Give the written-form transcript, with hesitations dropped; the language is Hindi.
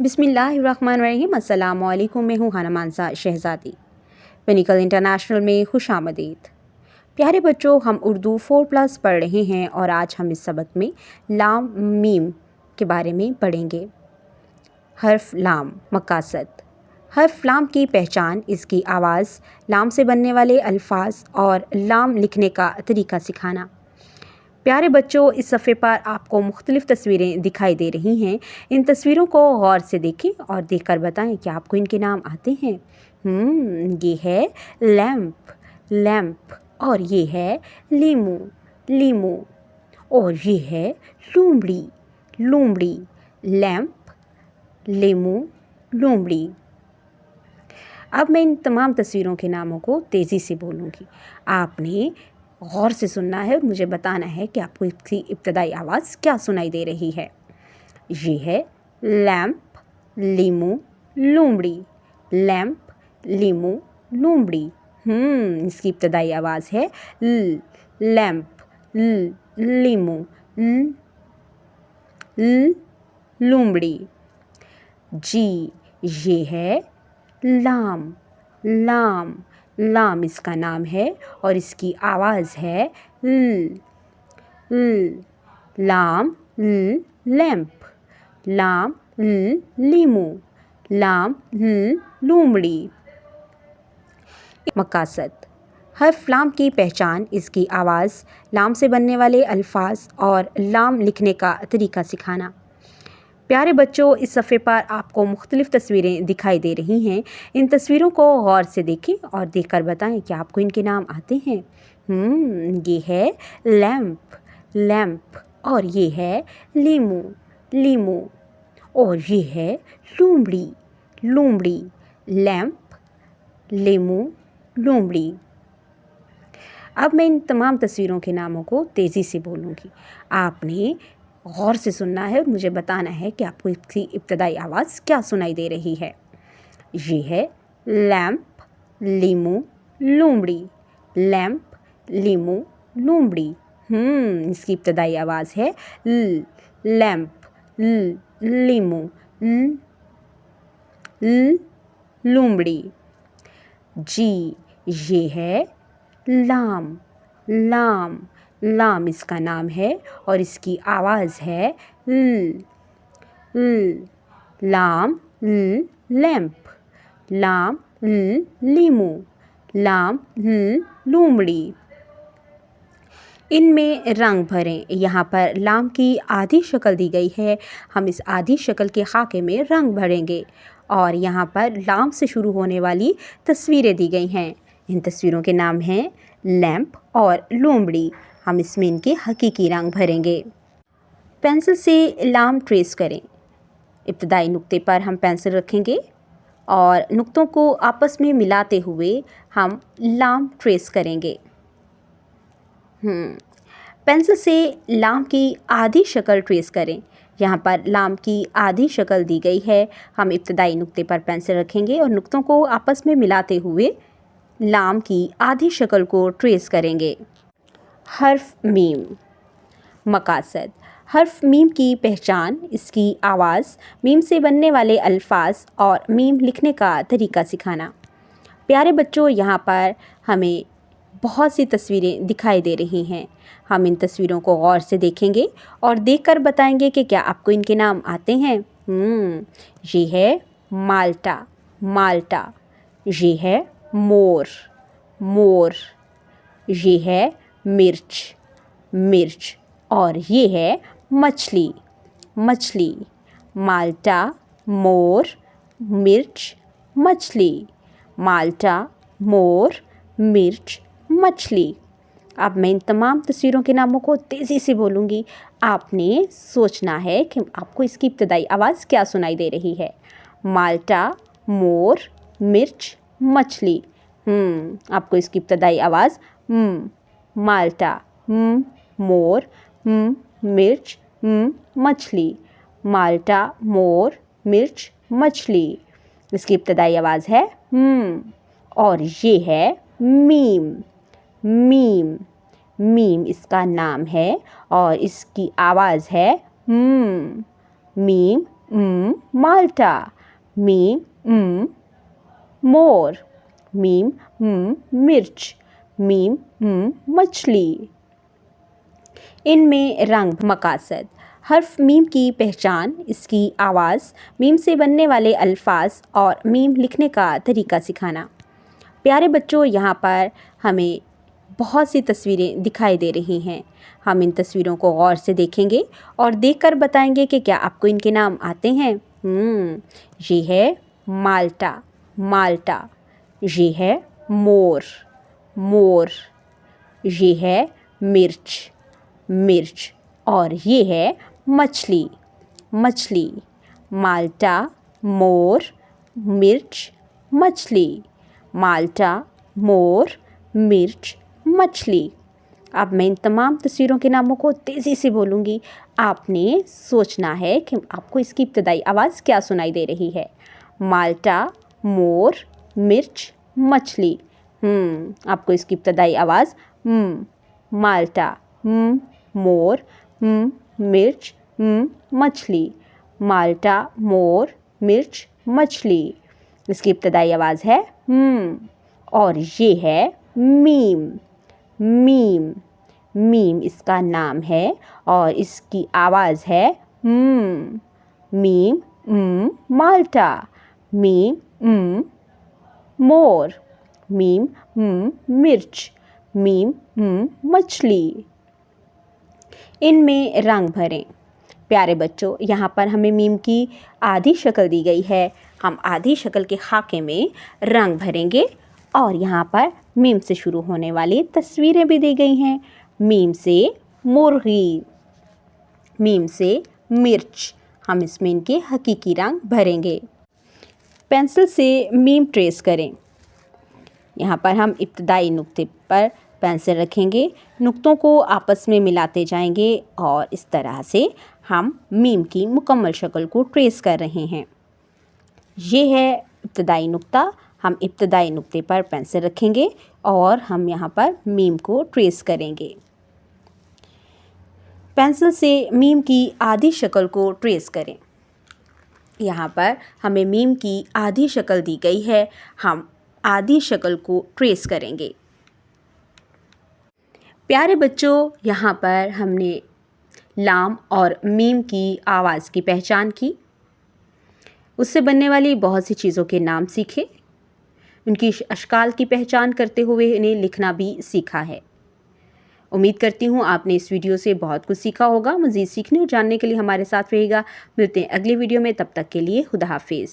बिस्मिल्लाहिर्रहमानिर्रहीम। अस्सलामुअलैकुम। मैं हूँ हाना मानसा शहज़ादी। पिनिकल इंटरनेशनल में खुशामदीद। प्यारे बच्चों, हम उर्दू 4+ पढ़ रहे हैं और आज हम इस सबक में लाम मीम के बारे में पढ़ेंगे। हर्फ लाम। मकासद। हर्फ लाम की पहचान इसकी आवाज़, लाम से बनने वाले अल्फाज और लाम लिखने का तरीका सिखाना। प्यारे बच्चों, इस सफ़े पर आपको मुख्तलिफ़ तस्वीरें दिखाई दे रही हैं। इन तस्वीरों को गौर से देखें और देखकर बताएं कि आपको इनके नाम आते हैं। ये है लैम्प, लैम्प, और ये है लीमू, लीमू, और ये है लोमड़ी, लोमड़ी। लैम्प, लीमू, लोमड़ी। अब मैं इन तमाम तस्वीरों के नामों को तेज़ी से बोलूँगी। आपने गौर से सुनना है और मुझे बताना है कि आपको इसकी इब्तदाई आवाज़ क्या सुनाई दे रही है। ये है लैम्प, लीमू, लोमड़ी। लैम्प, लीमू, लोमड़ी। इसकी इब्तदाई आवाज़ है ल, लैम्प, ल, लीमू, ल, लोमड़ी। जी, ये है लाम, लाम, लाम इसका नाम है और इसकी आवाज़ है ल, ल। लाम, ल, लैम्प, लाम, ल, लीमू, लाम, ल, लोमड़ी। मकासद। हर्फ लाम की पहचान इसकी आवाज़, लाम से बनने वाले अल्फाज और लाम लिखने का तरीका सिखाना। प्यारे बच्चों, इस सफ़े पर आपको मुख्तलिफ़ तस्वीरें दिखाई दे रही हैं। इन तस्वीरों को गौर से देखें और देखकर बताएं कि आपको इनके नाम आते हैं। ये है लैम्प, लैम्प, और ये है लीमू, लीमू, और ये है लोमड़ी, लोमड़ी। लैम्प, लीमू, लोमड़ी। अब मैं इन तमाम तस्वीरों के नामों को तेज़ी से बोलूँगी। आपने गौर से सुनना है और मुझे बताना है कि आपको इसकी इब्तदाई आवाज़ क्या सुनाई दे रही है। ये है लैम्प, लीमू, लोमड़ी। लैम्प, लीमू, लोमड़ी। इसकी इब्तदाई आवाज़ है ल, लैम्प, ल, लीमू, ल, लोमड़ी। जी, ये है लाम, लाम, लाम इसका नाम है और इसकी आवाज़ है ल, ल। लाम, ल, लैम्प, लाम, ल, लीमू, लाम, ल, लोमड़ी। इनमें रंग भरें। यहाँ पर लाम की आधी शक्ल दी गई है। हम इस आधी शक्ल के खाके में रंग भरेंगे और यहाँ पर लाम से शुरू होने वाली तस्वीरें दी गई हैं। इन तस्वीरों के नाम हैं लैम्प और लोमड़ी। हम इसमें इनके हकीकी रंग भरेंगे। पेंसिल से लाम ट्रेस करें। इब्तदाई नुक्ते पर हम पेंसिल रखेंगे और नुक्तों को आपस में मिलाते हुए हम लाम ट्रेस करेंगे। पेंसिल से लाम की आधी शक्ल ट्रेस करें। यहाँ पर लाम की आधी शक्ल दी गई है। हम इब्तदाई नुक्ते पर पेंसिल रखेंगे और नुक्तों को आपस में मिलाते हुए लाम की आधी शक्ल को ट्रेस करेंगे। हर्फ मीम। मकासद। हर्फ मीम की पहचान इसकी आवाज़, मीम से बनने वाले अल्फाज और मीम लिखने का तरीका सिखाना। प्यारे बच्चों, यहाँ पर हमें बहुत सी तस्वीरें दिखाई दे रही हैं। हम इन तस्वीरों को गौर से देखेंगे और देखकर बताएंगे कि क्या आपको इनके नाम आते हैं। ये है माल्टा, माल्टा। ये है मोर, मोर। ये है मिर्च, मिर्च, और ये है मछली, मछली। माल्टा, मोर, मिर्च, मछली। माल्टा, मोर, मिर्च, मछली। अब मैं इन तमाम तस्वीरों के नामों को तेज़ी से बोलूँगी। आपने सोचना है कि आपको इसकी इब्तदाई आवाज़ क्या सुनाई दे रही है। माल्टा, मोर, मिर्च, मछली। आपको इसकी इब्तदाई आवाज़ माल्टा, मोर, मिर्च, मछली। माल्टा, मोर, मिर्च, मछली। इसकी इब्तदाई आवाज़ है और ये है मीम, मीम, मीम इसका नाम है और इसकी आवाज़ है मीम, माल्टा, मीम मोर, मीम मिर्च, मीम मछली। इनमें रंग मकासद। हर्फ मीम की पहचान, इसकी आवाज़, मीम से बनने वाले अल्फाज और मीम लिखने का तरीका सिखाना। प्यारे बच्चों, यहाँ पर हमें बहुत सी तस्वीरें दिखाई दे रही हैं। हम इन तस्वीरों को गौर से देखेंगे और देखकर बताएंगे कि क्या आपको इनके नाम आते हैं। ये है माल्टा, माल्टा। ये है मोर, मोर। ये है मिर्च, मिर्च। और ये है मछली, मछली। माल्टा, मोर, मिर्च, मछली। माल्टा, मोर, मिर्च, मछली। अब मैं इन तमाम तस्वीरों के नामों को तेज़ी से बोलूँगी। आपने सोचना है कि आपको इसकी इब्तदाई आवाज़ क्या सुनाई दे रही है। माल्टा, मोर, मिर्च, मछली। आपको इसकी इब्तदाई आवाज़ माल्टा, मोर, मिर्च, मछली। माल्टा, मोर, मिर्च, मछली। इसकी इब्तदाई आवाज़ है और ये है मीम, मीम। मीम इसका नाम है और इसकी आवाज़ है मीम माल्टा, मीम मोर, मीम मिर्च, मीम मछली। इनमें रंग भरें। प्यारे बच्चों, यहाँ पर हमें मीम की आधी शक्ल दी गई है। हम आधी शक्ल के खाके में रंग भरेंगे और यहाँ पर मीम से शुरू होने वाली तस्वीरें भी दी गई हैं। मीम से मुर्गी, मीम से मिर्च। हम इसमें इनके हकीकी रंग भरेंगे। पेंसिल से मीम ट्रेस करें। यहाँ पर हम इब्तदाई नुक्ते पर पेंसिल रखेंगे, नुक्तों को आपस में मिलाते जाएंगे और इस तरह से हम मीम की मुकम्मल शक्ल को ट्रेस कर रहे हैं। ये है इब्तदाई नुक्ता। हम इब्तदाई नुक्ते पर पेंसिल रखेंगे और हम यहाँ पर मीम को ट्रेस करेंगे। पेंसिल से मीम की आधी शक्ल को ट्रेस करें। यहाँ पर हमें मीम की आधी शक्ल दी गई है। हम आधी शक्ल को ट्रेस करेंगे। प्यारे बच्चों, यहाँ पर हमने लाम और मीम की आवाज़ की पहचान की, उससे बनने वाली बहुत सी चीज़ों के नाम सीखे, उनकी अशकाल की पहचान करते हुए इन्हें लिखना भी सीखा है। उम्मीद करती हूँ आपने इस वीडियो से बहुत कुछ सीखा होगा। मज़ीद सीखने और जानने के लिए हमारे साथ रहिएगा। मिलते हैं अगले वीडियो में, तब तक के लिए खुदा हाफिज़।